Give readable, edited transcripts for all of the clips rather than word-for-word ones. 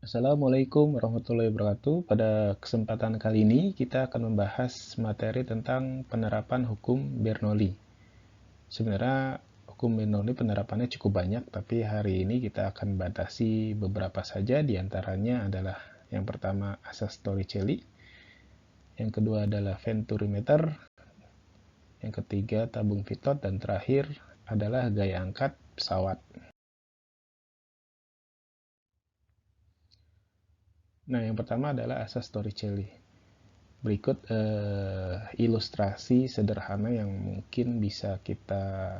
Assalamualaikum warahmatullahi wabarakatuh. Pada kesempatan kali ini kita akan membahas materi tentang penerapan hukum Bernoulli. Sebenarnya hukum Bernoulli penerapannya cukup banyak, tapi hari ini kita akan batasi beberapa saja. Di antaranya adalah yang pertama asas Torricelli, yang kedua adalah Venturimeter, yang ketiga tabung Pitot, dan terakhir adalah gaya angkat pesawat. Nah, yang pertama adalah asas Torricelli. Berikut ilustrasi sederhana yang mungkin bisa kita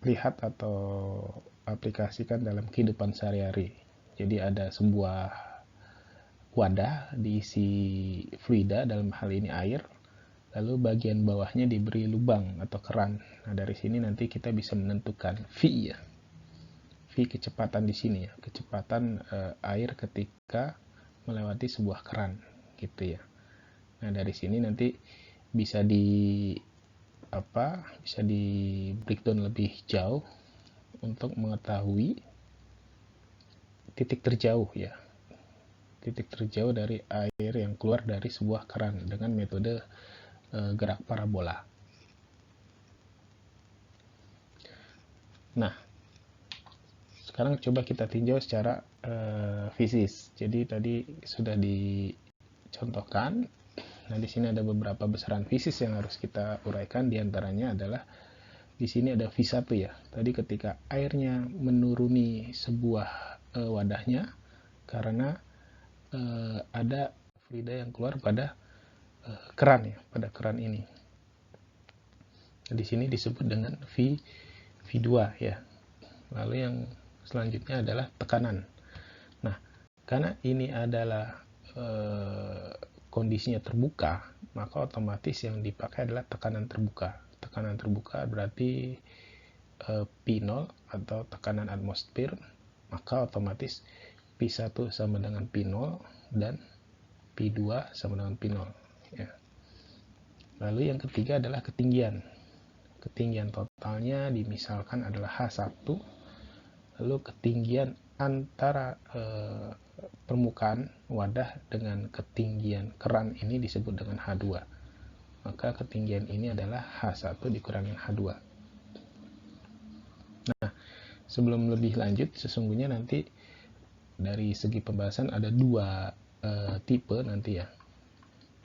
lihat atau aplikasikan dalam kehidupan sehari-hari. Jadi ada sebuah wadah diisi fluida, dalam hal ini air, lalu bagian bawahnya diberi lubang atau keran. Nah, dari sini nanti kita bisa menentukan V ya. V kecepatan di sini ya, kecepatan air ketika melewati sebuah keran gitu ya. Nah, dari sini nanti bisa di breakdown lebih jauh untuk mengetahui titik terjauh ya. Titik terjauh dari air yang keluar dari sebuah keran dengan metode gerak parabola. Nah, sekarang coba kita tinjau secara fisis. Jadi tadi sudah dicontohkan. Nah, di sini ada beberapa besaran fisis yang harus kita uraikan. Di antaranya adalah di sini ada V1 ya. Tadi ketika airnya menuruni sebuah wadahnya karena ada fluida yang keluar pada keran ya, pada keran ini. Nah, di sini disebut dengan V2 ya. Lalu yang selanjutnya adalah tekanan. Nah, karena ini adalah kondisinya terbuka, maka otomatis yang dipakai adalah tekanan terbuka. Tekanan terbuka berarti P0 atau tekanan atmosfer, maka otomatis P1 sama dengan P0 dan P2 sama dengan P0 ya. Lalu yang ketiga adalah ketinggian. Ketinggian totalnya dimisalkan adalah H1. Lalu ketinggian antara permukaan wadah dengan ketinggian keran ini disebut dengan H2. Maka ketinggian ini adalah H1 dikurangi H2. Nah, sebelum lebih lanjut, sesungguhnya nanti dari segi pembahasan ada dua tipe nanti ya.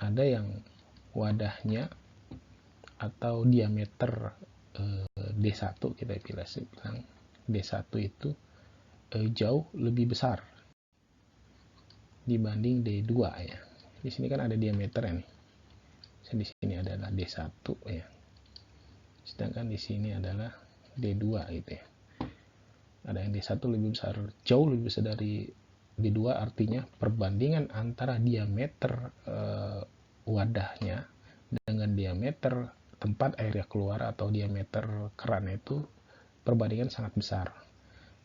Ada yang wadahnya atau diameter D1, kita bilang D1 itu jauh lebih besar dibanding D2 ya. Di sini kan ada diameter ya nih. Di sini adalah D1 ya. Sedangkan di sini adalah D2 gitu ya. Ada yang D1 lebih besar, jauh lebih besar dari D2, artinya perbandingan antara diameter wadahnya dengan diameter tempat airnya keluar atau diameter keran itu perbandingan sangat besar,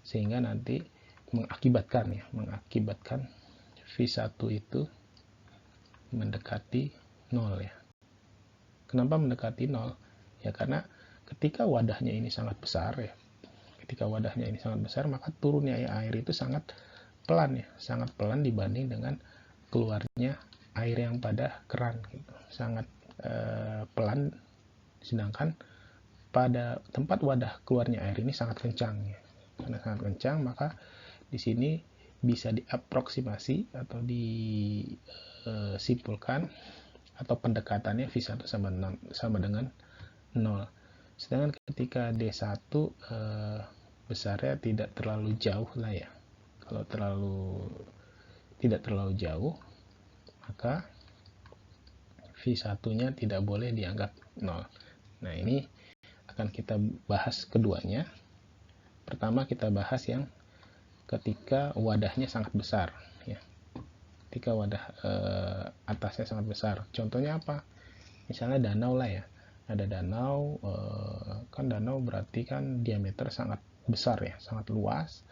sehingga nanti mengakibatkan V1 itu mendekati 0 ya. Kenapa mendekati 0? Ya karena ketika wadahnya ini sangat besar ya. Ketika wadahnya ini sangat besar, maka turunnya air itu sangat pelan ya, sangat pelan dibanding dengan keluarnya air yang pada keran gitu. Sangat pelan, sedangkan pada tempat wadah keluarnya air ini sangat kencang ya. Karena sangat kencang, maka di sini bisa diaproksimasi atau disimpulkan atau pendekatannya V1 sama dengan 0. Sedangkan ketika D1 besarnya tidak terlalu jauh lah ya. Kalau tidak terlalu jauh, maka V1-nya tidak boleh dianggap 0. Nah, ini akan kita bahas keduanya. Pertama kita bahas yang ketika wadahnya sangat besar ya. Ketika wadah atasnya sangat besar. Contohnya apa? Misalnya danau lah ya. Ada danau, kan danau berarti kan diameter sangat besar ya, sangat luas.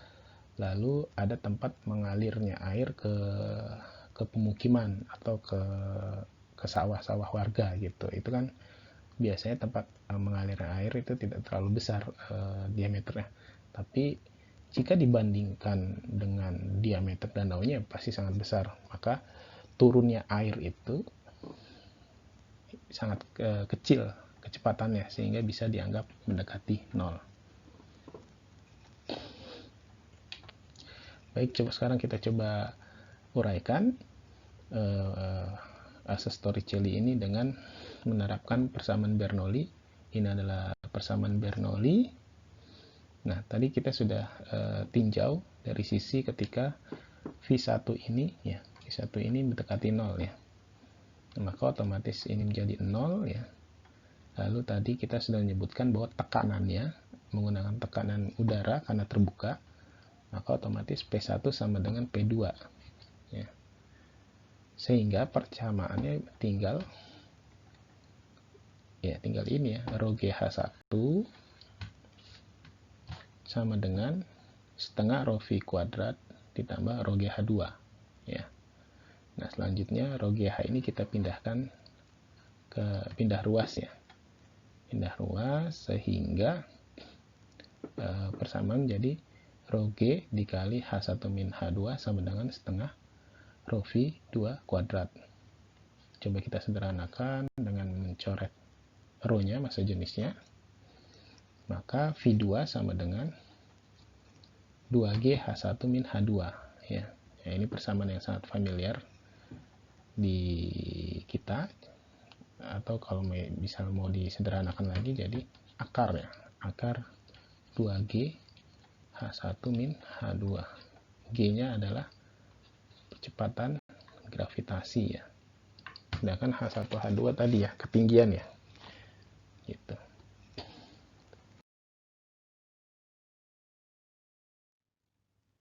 Lalu ada tempat mengalirnya air ke pemukiman atau ke sawah-sawah warga gitu. Itu kan biasanya tempat mengalirnya air itu tidak terlalu besar diameternya. Tapi jika dibandingkan dengan diameter danaunya pasti sangat besar, maka turunnya air itu sangat kecil kecepatannya sehingga bisa dianggap mendekati nol. Baik, sekarang kita coba uraikan asas Torricelli ini dengan menerapkan persamaan Bernoulli. Ini adalah persamaan Bernoulli. Nah, tadi kita sudah tinjau dari sisi ketika V1 ini ya, V1 ini mendekati 0 ya. Maka otomatis ini menjadi 0 ya. Lalu tadi kita sudah menyebutkan bahwa tekanannya menggunakan tekanan udara karena terbuka, maka otomatis P1 sama dengan P2 ya. Sehingga persamaannya tinggal ini ya, rho GH1 sama dengan setengah rho V kuadrat ditambah rho GH2 ya. Nah, selanjutnya rho GH ini kita pindahkan ke pindah ruas ya. Pindah ruas sehingga persamaan menjadi rho G dikali H1 min H2 sama dengan setengah rho V2 kuadrat. Coba kita sederhanakan dengan mencoret rho-nya, massa jenisnya. Maka V2 sama dengan 2G H1 min H2 ya. Ini persamaan yang sangat familiar di kita, atau kalau bisa mau disederhanakan lagi jadi akar ya, akar 2G H1 min H2. G-nya adalah kecepatan gravitasi ya, sedangkan H1 H2 tadi ya ketinggian ya gitu.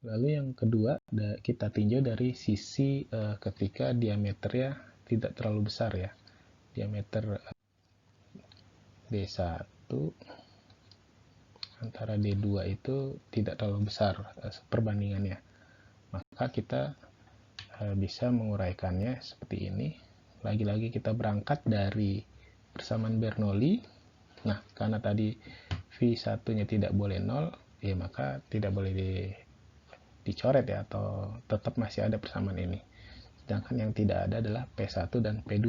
Lalu yang kedua kita tinjau dari sisi ketika diameternya tidak terlalu besar ya, diameter D1 antara D2 itu tidak terlalu besar perbandingannya, maka kita bisa menguraikannya seperti ini. Lagi-lagi kita berangkat dari persamaan Bernoulli. Nah, karena tadi V1 nya tidak boleh 0 ya, maka tidak boleh dicoret ya, atau tetap masih ada persamaan ini. Sedangkan yang tidak ada adalah P1 dan P2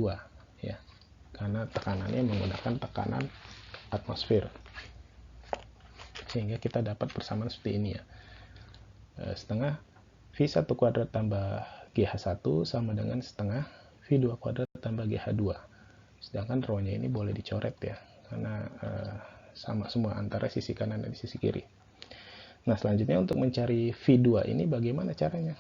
ya, karena tekanannya menggunakan tekanan atmosfer, sehingga kita dapat persamaan seperti ini ya. Setengah V1 kuadrat tambah GH1 sama dengan setengah V2 kuadrat tambah GH2. Sedangkan rho-nya ini boleh dicoret ya, karena sama semua antara sisi kanan dan sisi kiri. Nah, selanjutnya untuk mencari V2 ini bagaimana caranya?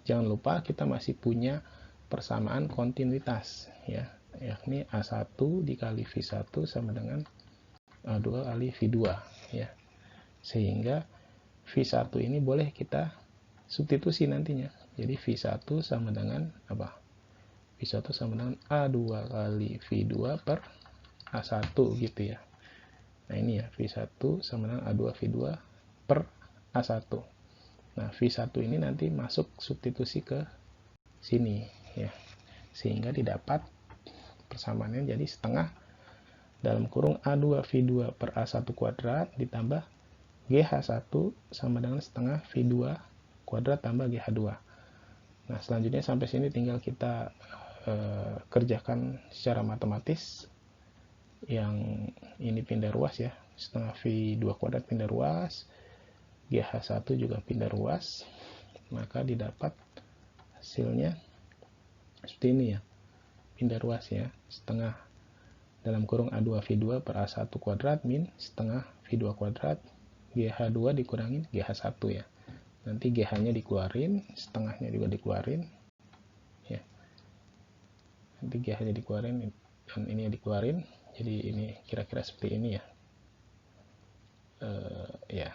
Jangan lupa kita masih punya persamaan kontinuitas ya, yakni A1 dikali V1 sama dengan A2 kali V2 ya. Sehingga V1 ini boleh kita substitusi nantinya. Jadi V1 sama dengan apa? V1 sama dengan A2 kali V2 per A1 gitu ya. Nah, ini ya, V1 sama dengan A2 V2 per A1. Nah, V1 ini nanti masuk substitusi ke sini ya. Sehingga didapat persamaannya jadi setengah dalam kurung A2 V2 per A1 kuadrat ditambah GH1 sama dengan setengah V2 kuadrat tambah GH2. Nah, selanjutnya sampai sini tinggal kita kerjakan secara matematis. Yang ini pindah ruas ya, setengah V2 kuadrat pindah ruas, GH1 juga pindah ruas, maka didapat hasilnya seperti ini ya, pindah ruas ya, setengah dalam kurung A2 V2 per A1 kuadrat min setengah V2 kuadrat GH2 dikurangin GH1 ya. Nanti GH-nya dikeluarin, setengahnya juga dikeluarin ya. Nanti GH-nya dikeluarin dan ini dikeluarin. Jadi ini kira-kira seperti ini ya. Ya,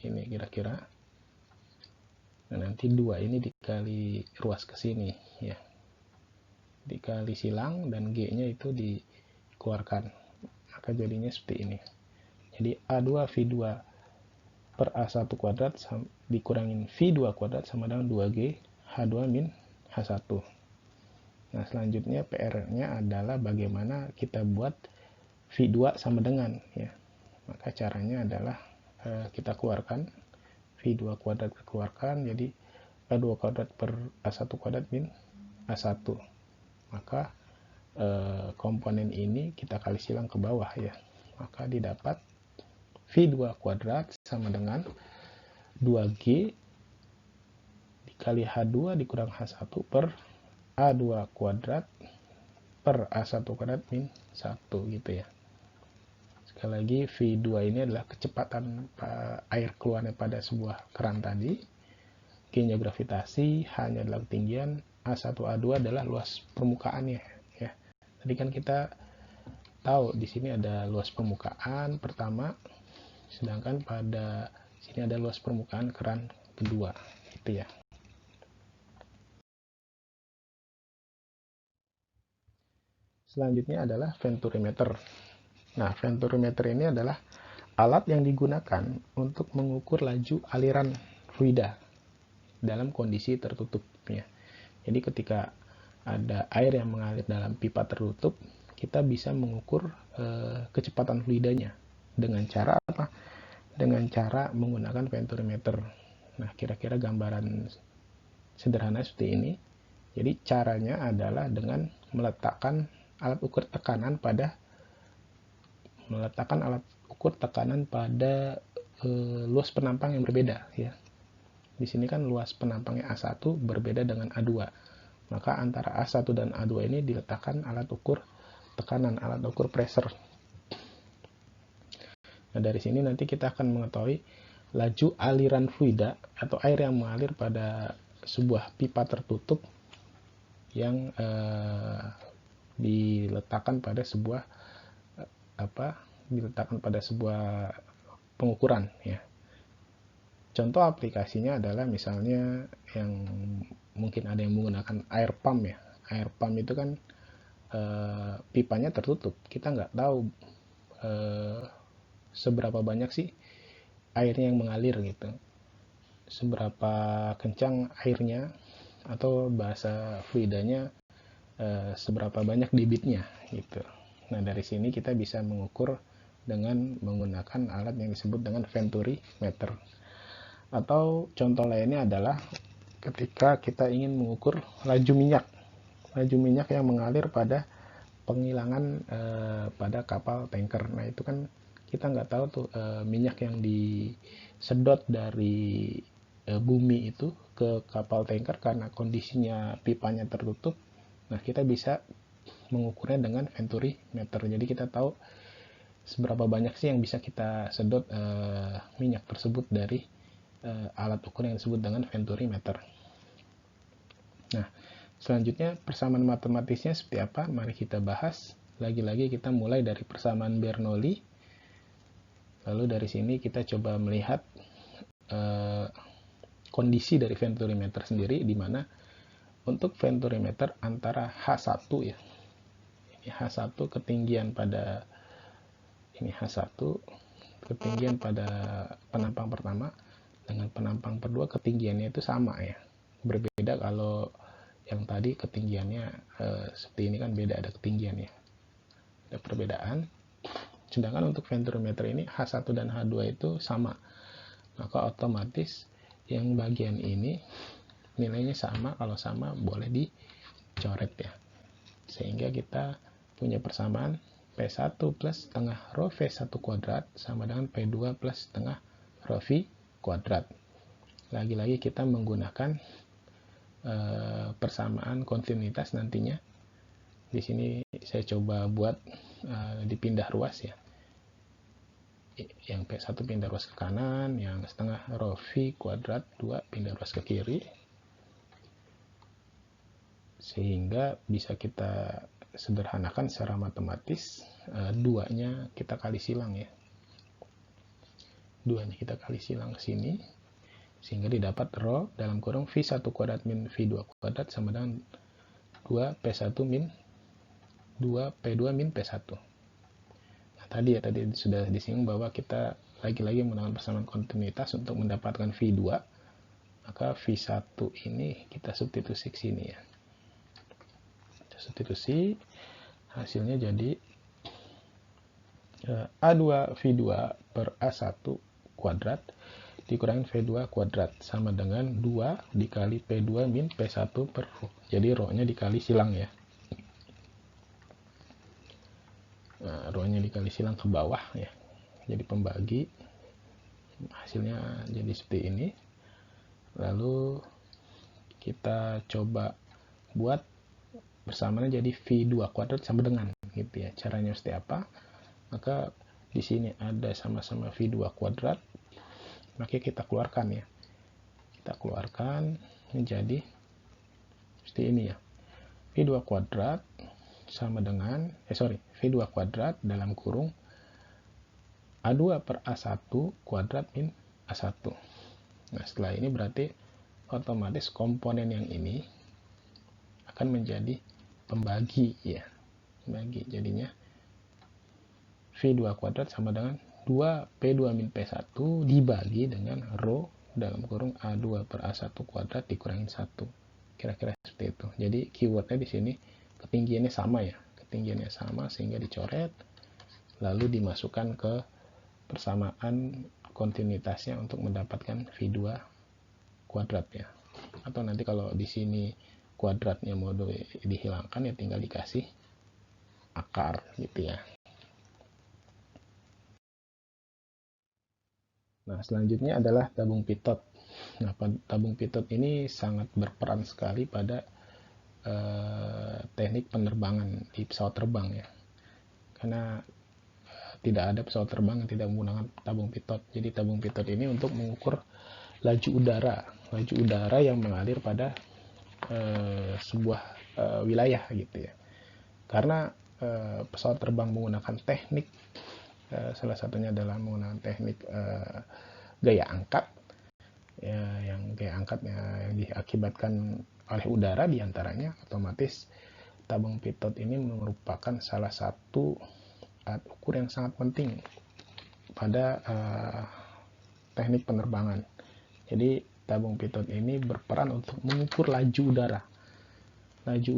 ini kira-kira. Nah, nanti 2 ini dikali ruas ke sini ya. Dikali silang dan G-nya itu dikeluarkan. Maka jadinya seperti ini. Jadi A2 V2 per A1 kuadrat dikurangin V2 kuadrat sama dengan 2G H2 min H1. Nah, selanjutnya PR-nya adalah bagaimana kita buat V2 sama dengan ya. Maka caranya adalah kita keluarkan V2 kuadrat dikeluarkan, jadi A2 kuadrat per A1 kuadrat min A1. Maka komponen ini kita kali silang ke bawah ya. Maka didapat V2 kuadrat sama dengan 2G dikali H2 dikurang H1 per A2 kuadrat per A1 kuadrat min 1 gitu ya. Sekali lagi, V2 ini adalah kecepatan air keluarnya pada sebuah keran tadi. G-nya gravitasi, H-nya adalah ketinggian, A1, A2 adalah luas permukaannya. Ya. Tadi kan kita tahu di sini ada luas permukaan pertama, sedangkan pada sini ada luas permukaan keran kedua. Gitu ya. Selanjutnya adalah venturimeter. Nah, venturimeter ini adalah alat yang digunakan untuk mengukur laju aliran fluida dalam kondisi tertutup ya. Jadi ketika ada air yang mengalir dalam pipa tertutup, kita bisa mengukur kecepatan fluidanya dengan cara apa? Dengan cara menggunakan venturimeter. Nah, kira-kira gambaran sederhana seperti ini. Jadi caranya adalah dengan meletakkan alat ukur tekanan pada luas penampang yang berbeda ya. Di sini kan luas penampangnya A1 berbeda dengan A2. Maka antara A1 dan A2 ini diletakkan alat ukur tekanan, alat ukur pressure. Nah, dari sini nanti kita akan mengetahui laju aliran fluida atau air yang mengalir pada sebuah pipa tertutup yang diletakkan pada sebuah pengukuran ya. Contoh aplikasinya adalah misalnya yang mungkin ada yang menggunakan air pump ya. Air pump itu kan pipanya tertutup. Kita nggak tahu seberapa banyak sih airnya yang mengalir gitu. Seberapa kencang airnya atau bahasa fluidanya seberapa banyak debitnya gitu. Nah, dari sini kita bisa mengukur dengan menggunakan alat yang disebut dengan venturimeter. Atau contoh lainnya adalah ketika kita ingin mengukur laju minyak yang mengalir pada penghilangan pada kapal tanker. Nah, itu kan kita nggak tahu tuh minyak yang disedot dari bumi itu ke kapal tanker karena kondisinya pipanya tertutup. Nah, kita bisa mengukurnya dengan venturimeter. Jadi kita tahu seberapa banyak sih yang bisa kita sedot minyak tersebut dari alat ukur yang disebut dengan venturimeter. Nah, selanjutnya persamaan matematisnya seperti apa? Mari kita bahas. Lagi-lagi kita mulai dari persamaan Bernoulli. Lalu dari sini kita coba melihat kondisi dari venturimeter sendiri, di mana untuk venturimeter antara H1 ya. Ini H1 ketinggian pada penampang pertama dengan penampang kedua ketinggiannya itu sama ya. Berbeda kalau yang tadi ketinggiannya seperti ini kan beda, ada ketinggiannya. Ada perbedaan. Sedangkan untuk venturimeter ini H1 dan H2 itu sama. Maka otomatis yang bagian ini nilainya sama. Kalau sama boleh dicoret ya. Sehingga kita punya persamaan P1 plus setengah rho V1 kuadrat sama dengan P2 plus setengah rho V kuadrat. Lagi-lagi kita menggunakan persamaan kontinuitas nantinya. Di sini saya coba buat dipindah ruas ya. Yang P1 pindah ruas ke kanan, yang setengah rho V kuadrat 2 pindah ruas ke kiri. Sehingga bisa kita sederhanakan secara matematis, duanya kita kali silang ya. Duanya kita kali silang ke sini, sehingga didapat rho dalam kurung V1 kuadrat min V2 kuadrat sama dengan 2P1 min 2P2 min P1. Nah, tadi sudah disinggung bahwa kita lagi-lagi menggunakan persamaan kontinuitas untuk mendapatkan V2, maka V1 ini kita substitusi ke sini ya. Substitusi, hasilnya jadi A2 V2 per A1 kuadrat dikurangin V2 kuadrat sama dengan 2 dikali P2 min P1 per rho. Jadi rho-nya dikali silang ya. Nah, rho-nya dikali silang ke bawah ya. Jadi pembagi. Hasilnya jadi seperti ini. Lalu kita coba buat bersamanya jadi V2 kuadrat sama dengan gitu ya. Caranya seperti apa? Maka di sini ada sama-sama V2 kuadrat. Maka kita keluarkan ya. Kita keluarkan menjadi seperti ini ya. V2 kuadrat sama dengan V2 kuadrat dalam kurung A2 per A1 kuadrat min A1. Nah, setelah ini berarti otomatis komponen yang ini akan menjadi pembagi ya. Pembagi. Jadinya V2 kuadrat sama dengan 2P2 min P1 dibagi dengan rho dalam kurung A2 per A1 kuadrat dikurangin 1. Kira-kira seperti itu. Jadi keywordnya di sini ketinggiannya sama ya. Ketinggiannya sama sehingga dicoret. Lalu dimasukkan ke persamaan kontinuitasnya untuk mendapatkan V2 kuadrat ya. Atau nanti kalau di sini kuadratnya mau dihilangkan ya tinggal dikasih akar gitu ya. Nah, selanjutnya adalah tabung pitot. Nah, tabung pitot ini sangat berperan sekali pada teknik penerbangan di pesawat terbang ya. Karena tidak ada pesawat terbang yang tidak menggunakan tabung pitot. Jadi tabung pitot ini untuk mengukur laju udara yang mengalir pada sebuah wilayah gitu ya. Karena pesawat terbang menggunakan teknik salah satunya adalah menggunakan teknik gaya angkat ya, yang gaya angkatnya yang diakibatkan oleh udara diantaranya, otomatis tabung pitot ini merupakan salah satu alat ukur yang sangat penting pada teknik penerbangan. Jadi tabung pitot ini berperan untuk mengukur laju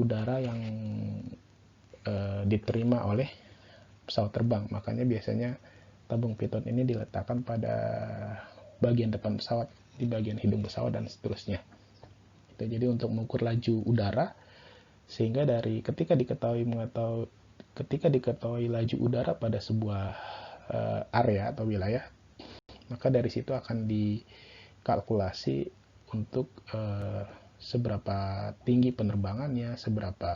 udara yang diterima oleh pesawat terbang. Makanya biasanya tabung pitot ini diletakkan pada bagian depan pesawat, di bagian hidung pesawat dan seterusnya. Jadi untuk mengukur laju udara, sehingga dari ketika diketahui laju udara pada sebuah area atau wilayah, maka dari situ akan dikalkulasi untuk seberapa tinggi penerbangannya, seberapa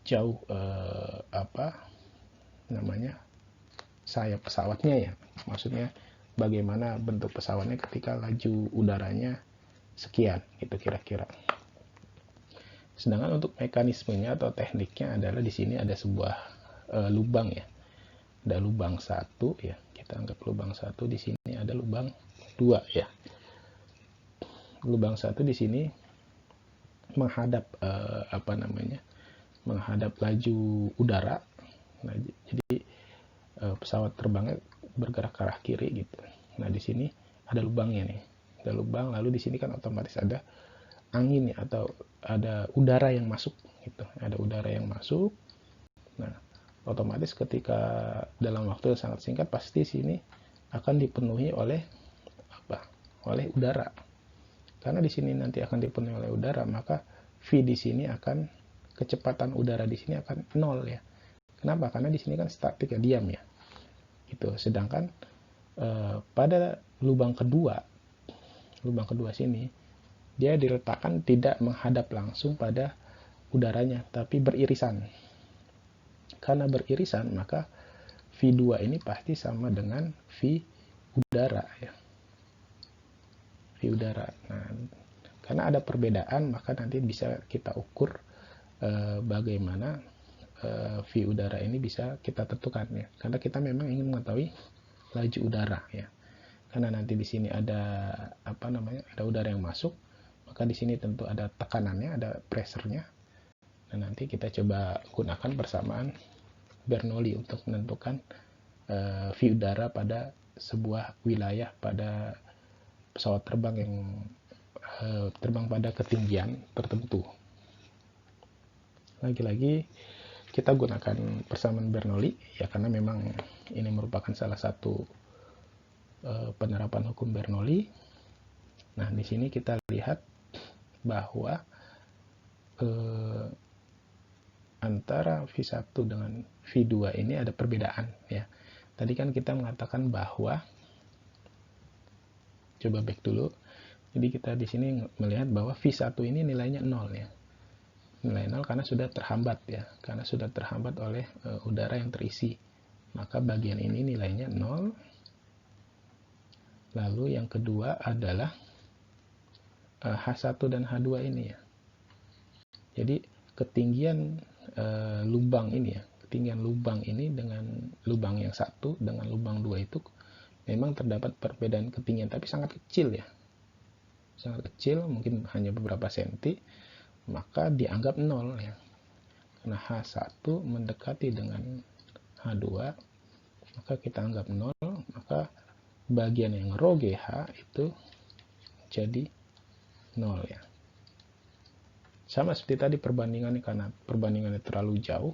jauh sayap pesawatnya ya, maksudnya bagaimana bentuk pesawatnya ketika laju udaranya sekian gitu kira-kira. Sedangkan untuk mekanismenya atau tekniknya adalah di sini ada sebuah lubang ya, ada lubang 1 ya, kita anggap lubang 1, di sini ada lubang 2 ya. Lubang 1 di sini menghadap menghadap laju udara. Nah, jadi pesawat terbangnya bergerak ke arah kiri gitu. Nah, di sini ada lubangnya nih. Ada lubang, lalu di sini kan otomatis ada angin ya, atau ada udara yang masuk gitu. Ada udara yang masuk. Nah, otomatis ketika dalam waktu yang sangat singkat pasti sini akan dipenuhi oleh oleh udara. Karena di sini nanti akan dipenuhi oleh udara, maka V di sini akan kecepatan udara di sini akan 0 ya. Kenapa? Karena di sini kan statik ya, diam ya. Gitu. Sedangkan pada lubang kedua sini dia diletakkan tidak menghadap langsung pada udaranya, tapi beririsan. Karena beririsan, maka V2 ini pasti sama dengan V udara ya. V udara. Nah, karena ada perbedaan, maka nanti bisa kita ukur bagaimana V udara ini bisa kita tentukan ya. Karena kita memang ingin mengetahui laju udara ya. Karena nanti di sini ada ada udara yang masuk, maka di sini tentu ada tekanannya, ada pressure-nya. Nah, nanti kita coba gunakan persamaan Bernoulli untuk menentukan V udara pada sebuah wilayah pada pesawat terbang yang terbang pada ketinggian tertentu. Lagi-lagi kita gunakan persamaan Bernoulli ya, karena memang ini merupakan salah satu penerapan hukum Bernoulli. Nah, di sini kita lihat bahwa antara V1 dengan V2 ini ada perbedaan ya. Tadi kan kita mengatakan bahwa, coba back dulu. Jadi kita di sini melihat bahwa V1 ini nilainya 0 ya. Nilai 0 karena sudah terhambat ya, karena sudah terhambat oleh udara yang terisi. Maka bagian ini nilainya 0. Lalu yang kedua adalah H1 dan H2 ini ya. Jadi ketinggian lubang ini ya, ketinggian lubang ini dengan lubang yang satu dengan lubang 2 itu memang terdapat perbedaan ketinggian, tapi sangat kecil ya, sangat kecil, mungkin hanya beberapa senti, maka dianggap 0 ya. Karena H1 mendekati dengan H2, maka kita anggap 0, maka bagian yang rho GH itu jadi 0 ya. Sama seperti tadi perbandingannya, karena perbandingannya terlalu jauh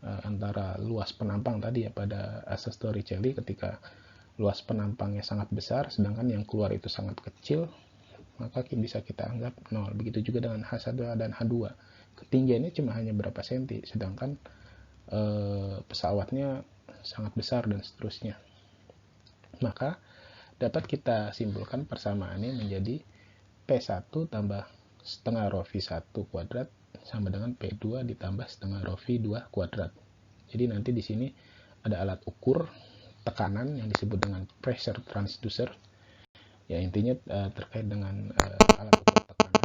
antara luas penampang tadi ya pada asas Torricelli, ketika luas penampangnya sangat besar sedangkan yang keluar itu sangat kecil, maka bisa kita anggap 0. Begitu juga dengan H1 dan H2, ketinggiannya cuma hanya berapa senti sedangkan pesawatnya sangat besar dan seterusnya. Maka dapat kita simpulkan persamaannya menjadi P1 tambah setengah rho V1 kuadrat sama dengan P2 ditambah setengah rho V2 kuadrat. Jadi nanti di sini ada alat ukur tekanan yang disebut dengan pressure transducer. Ya, intinya terkait dengan alat ukur tekanan.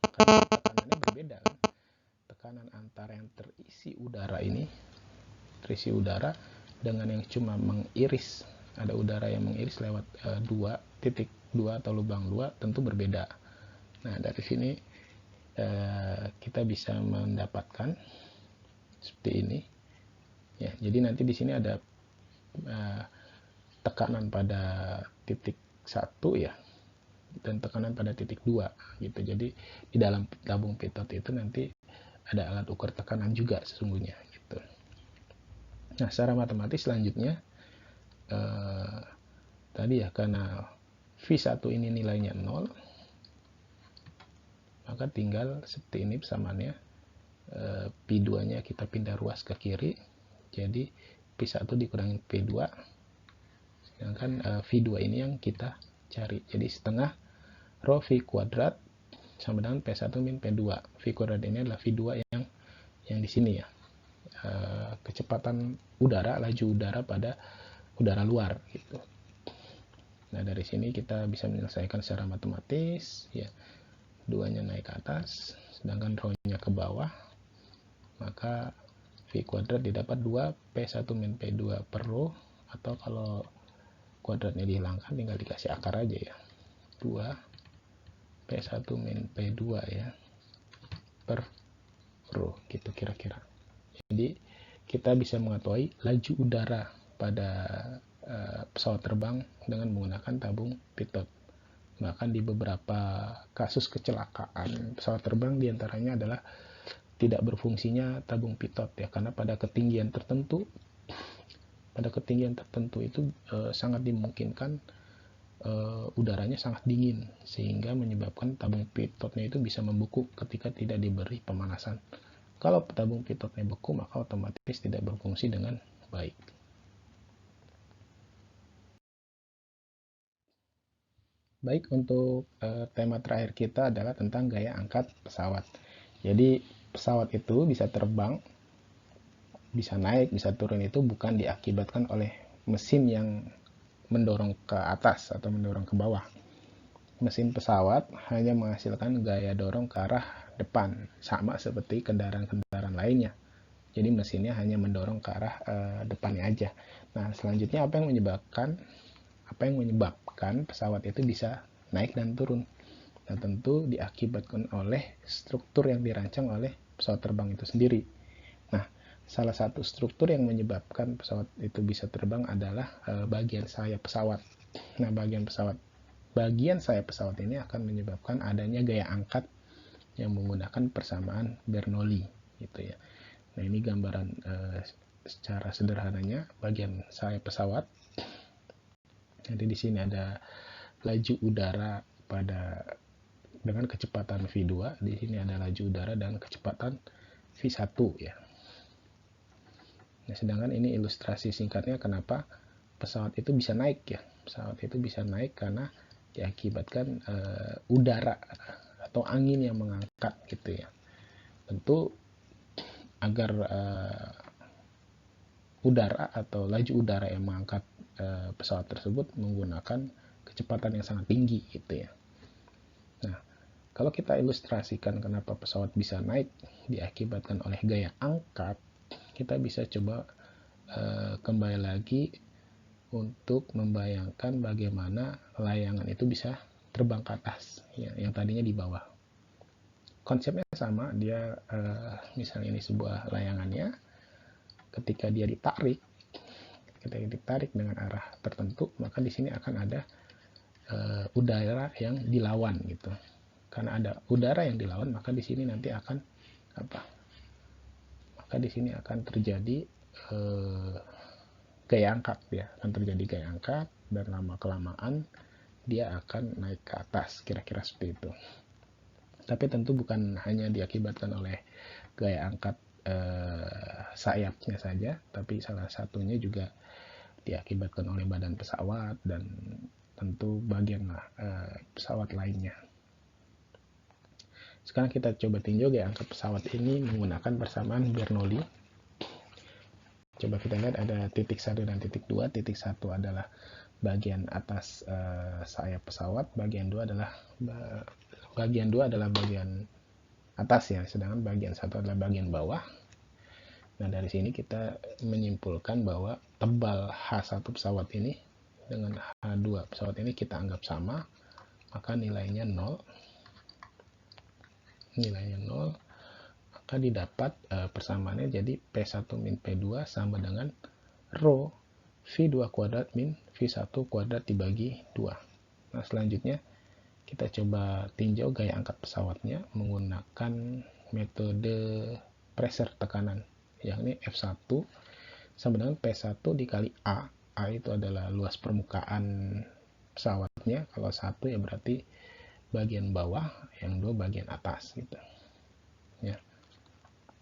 Karena tekanannya berbeda kan. Tekanan antara yang terisi udara ini, terisi udara, dengan yang cuma mengiris, ada udara yang mengiris lewat 2.2 atau lubang 2, tentu berbeda. Nah, dari sini kita bisa mendapatkan seperti ini. Ya, jadi nanti di sini ada tekanan pada titik 1 ya, dan tekanan pada titik 2 gitu. Jadi di dalam tabung pitot itu nanti ada alat ukur tekanan juga sesungguhnya gitu. Nah, secara matematis selanjutnya tadi ya, karena V1 ini nilainya 0, maka tinggal seperti ini persamaannya, P2 nya kita pindah ruas ke kiri, jadi P1 dikurangi P2, sedangkan V2 ini yang kita cari, jadi setengah rho V kuadrat sama dengan P1 min P2. V kuadrat ini adalah V2 yang di sini ya, kecepatan udara, laju udara pada udara luar gitu. Nah, dari sini kita bisa menyelesaikan secara matematis ya. 2-nya naik ke atas, sedangkan rho-nya ke bawah, maka V kuadrat didapat 2 P1 min P2 per rho, atau kalau kuadratnya dihilangkan tinggal dikasih akar aja ya, 2 P1 min P2 ya per rho gitu kira-kira. Jadi kita bisa mengetahui laju udara pada pesawat terbang dengan menggunakan tabung pitot. Bahkan di beberapa kasus kecelakaan pesawat terbang diantaranya adalah tidak berfungsinya tabung pitot ya, karena pada ketinggian tertentu itu sangat dimungkinkan udaranya sangat dingin sehingga menyebabkan tabung pitotnya itu bisa membeku ketika tidak diberi pemanasan. Kalau tabung pitotnya beku, maka otomatis tidak berfungsi dengan baik. Baik, untuk tema terakhir kita adalah tentang gaya angkat pesawat. Jadi pesawat itu bisa terbang, bisa naik, bisa turun itu bukan diakibatkan oleh mesin yang mendorong ke atas atau mendorong ke bawah. Mesin pesawat hanya menghasilkan gaya dorong ke arah depan, sama seperti kendaraan-kendaraan lainnya. Jadi mesinnya hanya mendorong ke arah depannya aja. Nah, selanjutnya apa yang menyebabkan pesawat itu bisa naik dan turun? Nah, tentu diakibatkan oleh struktur yang dirancang oleh pesawat terbang itu sendiri. Nah, salah satu struktur yang menyebabkan pesawat itu bisa terbang adalah bagian sayap pesawat. Nah, bagian sayap pesawat ini akan menyebabkan adanya gaya angkat yang menggunakan persamaan Bernoulli gitu ya. Nah, ini gambaran secara sederhananya bagian sayap pesawat. Jadi di sini ada laju udara dengan kecepatan V2. Di sini ada laju udara dan kecepatan V1 ya. Nah, sedangkan ini ilustrasi singkatnya kenapa pesawat itu bisa naik ya. Pesawat itu bisa naik karena diakibatkan udara atau angin yang mengangkat gitu ya. Tentu agar udara atau laju udara yang mengangkat pesawat tersebut menggunakan kecepatan yang sangat tinggi gitu ya. Nah, kalau kita ilustrasikan kenapa pesawat bisa naik diakibatkan oleh gaya angkat, kita bisa coba kembali lagi untuk membayangkan bagaimana layangan itu bisa terbang ke atas ya, yang tadinya di bawah. Konsepnya sama, dia misalnya ini sebuah layangannya, ketika dia ditarik dengan arah tertentu, maka di sini akan ada udara yang dilawan gitu. Karena ada udara yang dilawan, maka di sini nanti akan maka di sini akan terjadi gaya angkat ya, akan terjadi gaya angkat dan lama kelamaan dia akan naik ke atas, kira-kira seperti itu. Tapi tentu bukan hanya diakibatkan oleh gaya angkat sayapnya saja, tapi salah satunya juga diakibatkan oleh badan pesawat dan tentu bagian pesawat lainnya. Sekarang kita coba tinjau gaya angkat pesawat ini menggunakan persamaan Bernoulli. Coba kita lihat ada titik 1 dan titik 2. Titik 1 adalah bagian atas sayap pesawat, bagian 2 adalah bagian atas ya, sedangkan bagian 1 adalah bagian bawah. Nah, dari sini kita menyimpulkan bahwa tebal H1 pesawat ini dengan H2 pesawat ini kita anggap sama, maka nilainya 0. Maka didapat persamaannya jadi P1 min P2 sama dengan rho V2 kuadrat min V1 kuadrat dibagi 2. Nah, selanjutnya kita coba tinjau gaya angkat pesawatnya menggunakan metode pressure tekanan, yakni F1 sama dengan P1 dikali A. A itu adalah luas permukaan pesawatnya. Kalau 1 ya berarti bagian bawah, yang 2 bagian atas gitu. Ya.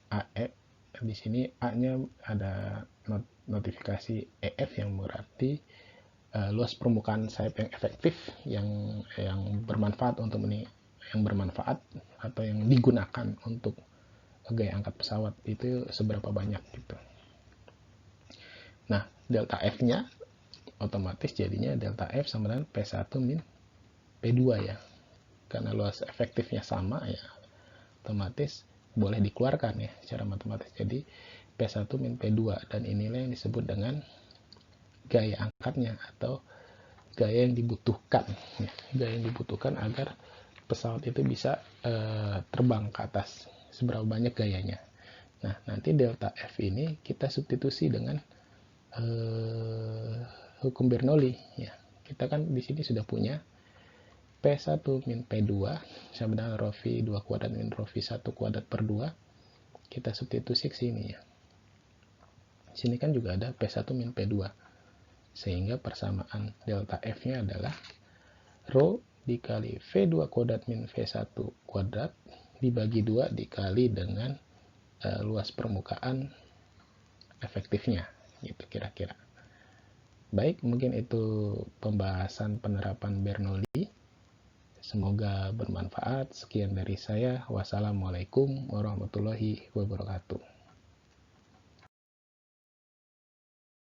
AE di sini A-nya ada notifikasi EF yang berarti luas permukaan sayap yang efektif yang bermanfaat atau yang digunakan untuk gaya angkat pesawat itu seberapa banyak gitu. Nah, delta F-nya otomatis jadinya delta F sama dengan P1 min P2 ya. Karena luas efektifnya sama ya, otomatis boleh dikeluarkan ya secara matematis. Jadi P1 min P2, dan inilah yang disebut dengan gaya angkatnya atau gaya yang dibutuhkan ya. Gaya yang dibutuhkan agar pesawat itu bisa terbang ke atas, seberapa banyak gayanya. Nah, nanti delta F ini kita substitusi dengan hukum Bernoulli ya. Kita kan di sini sudah punya P1 min P2 sama dengan rho V2 kuadrat min rho V1 kuadrat per 2. Kita substitusi ke sini ya. Sini kan juga ada P1 min P2. Sehingga persamaan delta F-nya adalah rho dikali V2 kuadrat min V1 kuadrat dibagi 2 dikali dengan luas permukaan efektifnya gitu kira-kira. Baik, mungkin itu pembahasan penerapan Bernoulli. Semoga bermanfaat. Sekian dari saya. Wassalamualaikum warahmatullahi wabarakatuh.